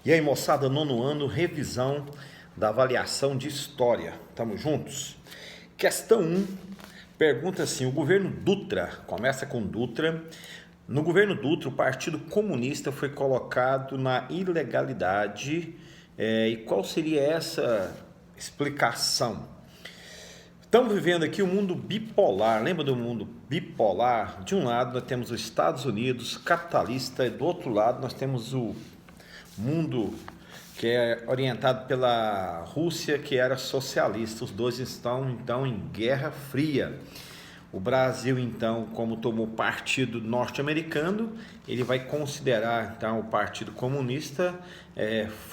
E aí, moçada, nono ano, revisão da avaliação de história. Tamo juntos? Questão 1, pergunta assim, o governo Dutra, começa com Dutra. No governo Dutra, o Partido Comunista foi colocado na ilegalidade. E qual seria essa explicação? Estamos vivendo aqui um mundo bipolar. Lembra do mundo bipolar? De um lado nós temos os Estados Unidos capitalista e do outro lado nós temos o mundo que é orientado pela Rússia, que era socialista. Os dois estão então em guerra fria. O Brasil, então, como tomou partido norte-americano, ele vai considerar então o Partido Comunista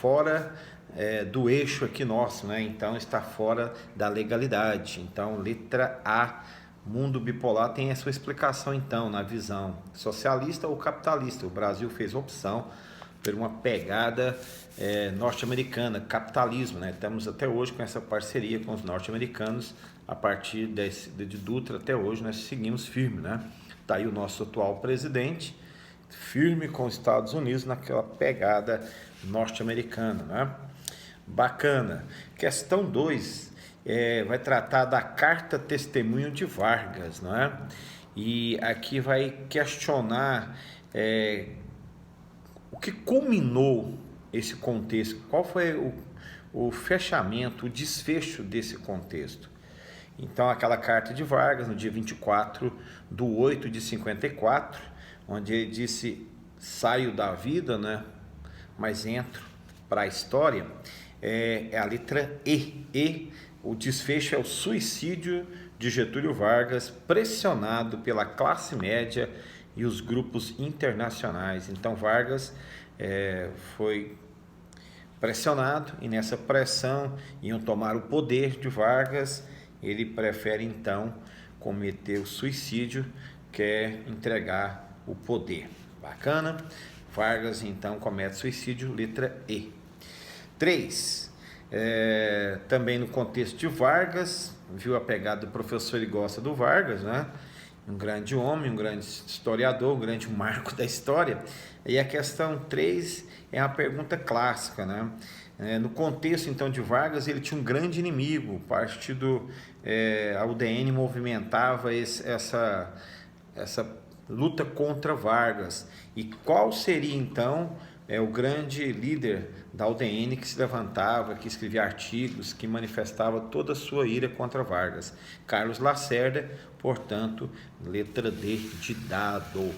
fora do eixo aqui nosso, né? Então está fora da legalidade. Então, letra A, mundo bipolar tem a sua explicação então na visão socialista ou capitalista. O Brasil fez opção por uma pegada norte-americana, capitalismo, né? Estamos até hoje com essa parceria com os norte-americanos. A partir de Dutra até hoje nós seguimos firme, né? Está aí o nosso atual presidente, firme com os Estados Unidos naquela pegada norte-americana, né? Bacana. Questão 2 vai tratar da carta testemunho de Vargas, não é? E aqui vai questionar o que culminou esse contexto, qual foi o fechamento, o desfecho desse contexto. Então, aquela carta de Vargas, no dia 24/8 de 54, onde ele disse, saio da vida, né, mas entro para a história, é a letra E. O desfecho é o suicídio de Getúlio Vargas, pressionado pela classe média e os grupos internacionais. Então, Vargas foi pressionado, e nessa pressão iam tomar o poder de Vargas. Ele prefere então cometer o suicídio, quer entregar o poder. Bacana? Vargas então comete suicídio, letra E. 3. Também no contexto de Vargas, viu a pegada do professor, ele gosta do Vargas, né? Um grande homem, um grande historiador, um grande marco da história. E a questão 3 é uma pergunta clássica, né? No contexto então de Vargas, ele tinha um grande inimigo. O partido, a UDN movimentava essa luta contra Vargas. E qual seria então o grande líder da UDN que se levantava, que escrevia artigos, que manifestava toda a sua ira contra Vargas? Carlos Lacerda, portanto, letra D de dado.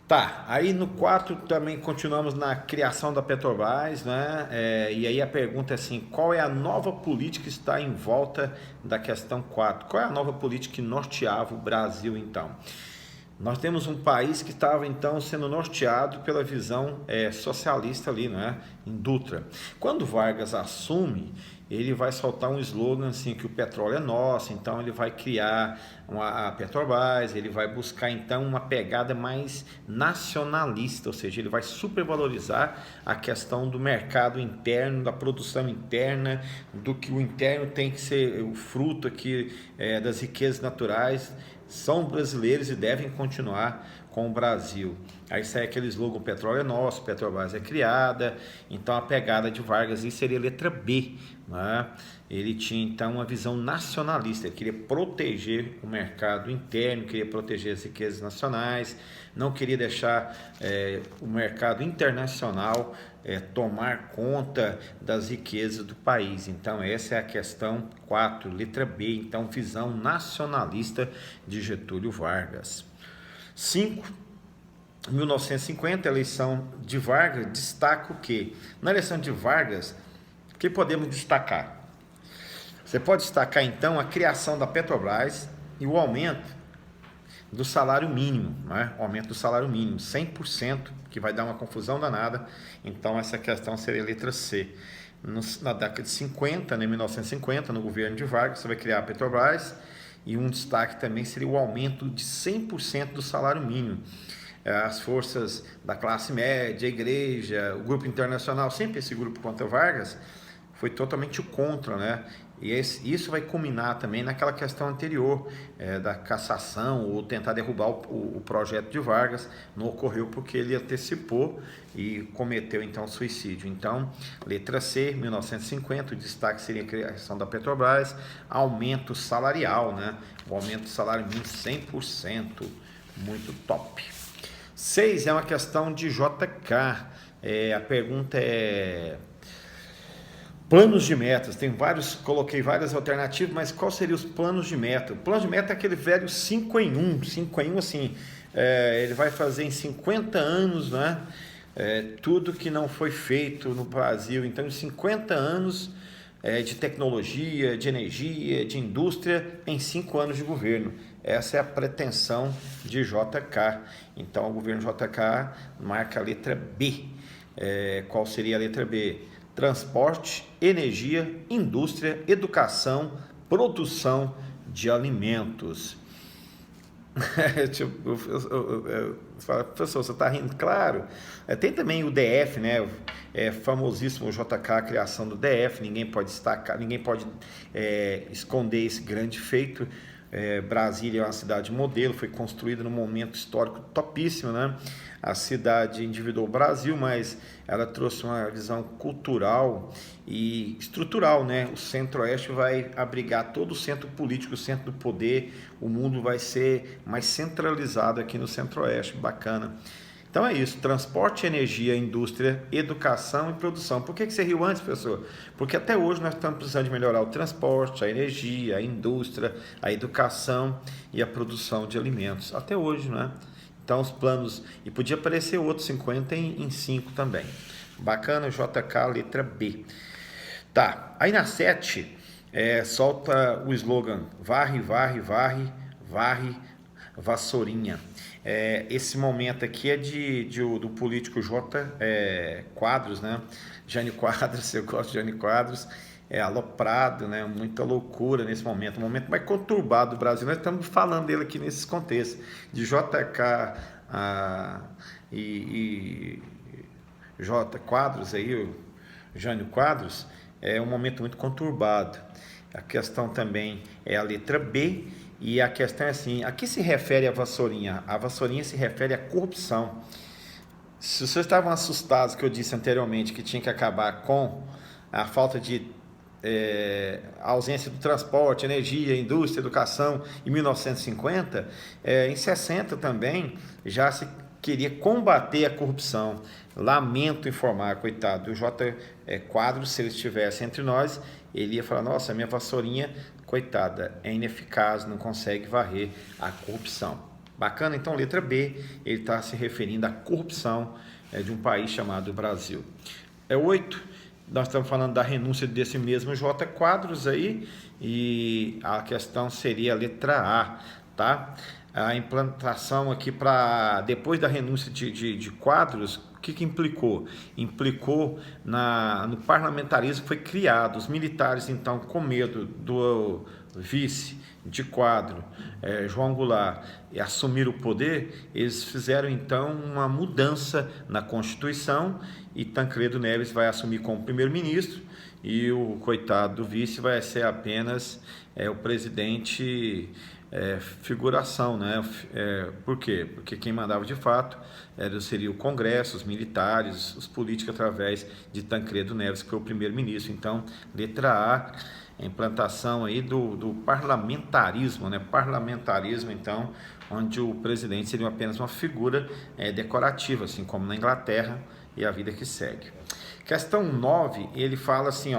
Tá, aí no 4 também continuamos na criação da Petrobras, né? E aí a pergunta é assim, qual é a nova política que está em volta da questão 4? Qual é a nova política que norteava o Brasil então? Nós temos um país que estava então sendo norteado pela visão socialista ali, né? Em Dutra. Quando Vargas assume, ele vai soltar um slogan assim, que o petróleo é nosso, então ele vai criar a Petrobras, ele vai buscar então uma pegada mais nacionalista, ou seja, ele vai supervalorizar a questão do mercado interno, da produção interna, do que o interno tem que ser o fruto aqui das riquezas naturais, são brasileiros e devem continuar com o Brasil. Aí sai aquele slogan, petróleo é nosso, Petrobras é criada. Então a pegada de Vargas seria a letra B, né? Ele tinha então uma visão nacionalista, ele queria proteger o mercado interno, queria proteger as riquezas nacionais, não queria deixar o mercado internacional tomar conta das riquezas do país. Então essa é a questão 4, letra B, então visão nacionalista de Getúlio Vargas. 5, 1950, a eleição de Vargas, destaca o quê? Na eleição de Vargas, o que podemos destacar? Você pode destacar então a criação da Petrobras e o aumento do salário mínimo, né? O aumento do salário mínimo, 100%, que vai dar uma confusão danada. Então essa questão seria a letra C. Na década de 50, né, 1950, no governo de Vargas, você vai criar a Petrobras, e um destaque também seria o aumento de 100% do salário mínimo. As forças da classe média, a igreja, o grupo internacional, sempre esse grupo contra Vargas, foi totalmente contra, né? E isso vai culminar também naquela questão anterior, da cassação ou tentar derrubar o projeto de Vargas. Não ocorreu porque ele antecipou e cometeu então suicídio. Então, letra C, 1950, o destaque seria a criação da Petrobras, aumento salarial, né? O aumento do salário mínimo 100%, muito top. 6 é uma questão de JK. A pergunta é: planos de metas, coloquei várias alternativas, mas quais seriam os planos de meta? O plano de meta é aquele velho 5 em 1, 5 em 1 assim, ele vai fazer em 50 anos, né? Tudo que não foi feito no Brasil. Então, em 50 anos de tecnologia, de energia, de indústria, em 5 anos de governo. Essa é a pretensão de JK. Então, o governo JK marca a letra B. Qual seria a letra B? Transporte, energia, indústria, educação, produção de alimentos. Professor, você está rindo? Claro. Tem também o DF, né? Famosíssimo JK, a criação do DF. Ninguém pode destacar, ninguém pode esconder esse grande feito. Brasília é uma cidade modelo, foi construída num momento histórico topíssimo, né? A cidade endividou o Brasil, mas ela trouxe uma visão cultural e estrutural, né? O Centro-Oeste vai abrigar todo o centro político, o centro do poder. O mundo vai ser mais centralizado aqui no Centro-Oeste, bacana. Então é isso, transporte, energia, indústria, educação e produção. Por que você riu antes, professor? Porque até hoje nós estamos precisando de melhorar o transporte, a energia, a indústria, a educação e a produção de alimentos. Até hoje, né? Então os planos, e podia aparecer outros 50 em 5 também. Bacana, JK, letra B. Tá, aí na 7, solta o slogan: varre, varre, varre, varre, vassourinha. Esse momento aqui é do político Quadros, né? Jânio Quadros, eu gosto de Jânio Quadros, aloprado, né? Muita loucura nesse momento, o momento mais conturbado do Brasil. Nós estamos falando dele aqui nesses contextos, de JK e J. Quadros, aí, o Jânio Quadros, é um momento muito conturbado. A questão também é a letra B. E a questão é assim: a que se refere a vassourinha? A vassourinha se refere à corrupção. Se vocês estavam assustados que eu disse anteriormente que tinha que acabar com a falta de ausência do transporte, energia, indústria, educação em 1950, em 60 também já se queria combater a corrupção. Lamento informar, coitado, o J. Quadros, se ele estivesse entre nós, ele ia falar: nossa, minha vassourinha, coitada, é ineficaz, não consegue varrer a corrupção. Bacana? Então, letra B, ele está se referindo à corrupção de um país chamado Brasil. 8, nós estamos falando da renúncia desse mesmo J. Quadros aí, e a questão seria a letra A, tá? A implantação aqui depois da renúncia de Quadros, o que implicou? Implicou no parlamentarismo que foi criado. Os militares, então, com medo do vice de Quadro, João Goulart, e assumir o poder, eles fizeram, então, uma mudança na Constituição, e Tancredo Neves vai assumir como primeiro-ministro, e o coitado do vice vai ser apenas o presidente... figuração, né? Por quê? Porque quem mandava de fato seria o Congresso, os militares, os políticos, através de Tancredo Neves, que foi o primeiro-ministro. Então, letra A, a implantação aí do parlamentarismo, né? Parlamentarismo, então, onde o presidente seria apenas uma figura decorativa, assim como na Inglaterra, e a vida que segue. Questão 9, ele fala assim,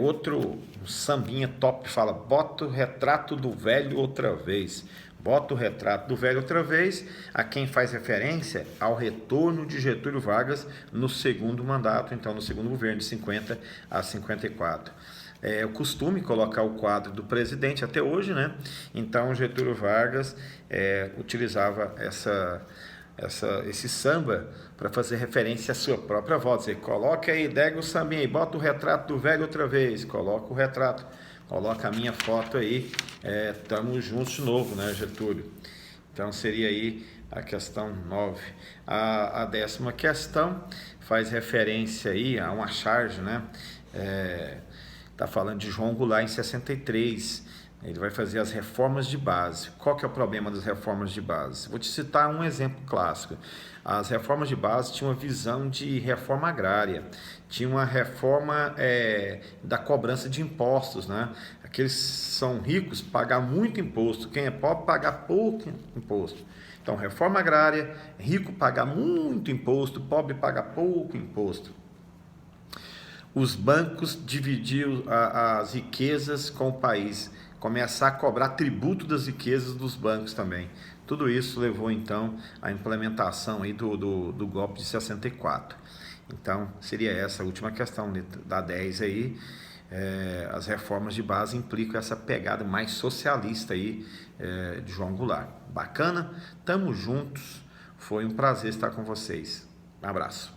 outro sambinha top, fala: bota o retrato do velho outra vez. Bota o retrato do velho outra vez, a quem faz referência ao retorno de Getúlio Vargas no segundo mandato, então no segundo governo, de 50 a 54. O costume colocar o quadro do presidente até hoje, né? Então Getúlio Vargas utilizava esse samba para fazer referência à sua própria voz. Dizer: coloca aí, dega o sambinha aí, bota o retrato do velho outra vez, coloca o retrato, coloca a minha foto aí, estamos juntos de novo, né, Getúlio? Então seria aí a questão 9. A 10ª questão faz referência aí a uma charge, né? Está falando de João Goulart em 63. Ele vai fazer as reformas de base. Qual que é o problema das reformas de base? Vou te citar um exemplo clássico. As reformas de base tinham uma visão de reforma agrária, tinha uma reforma da cobrança de impostos, né? Aqueles que são ricos pagar muito imposto, quem é pobre pagar pouco imposto. Então, reforma agrária, rico pagar muito imposto, pobre pagar pouco imposto. Os bancos dividiam as riquezas com o país, começar a cobrar tributo das riquezas dos bancos também. Tudo isso levou então à implementação aí do golpe de 64. Então seria essa a última questão da 10 aí. As reformas de base implicam essa pegada mais socialista aí de João Goulart. Bacana? Tamo juntos. Foi um prazer estar com vocês. Um abraço.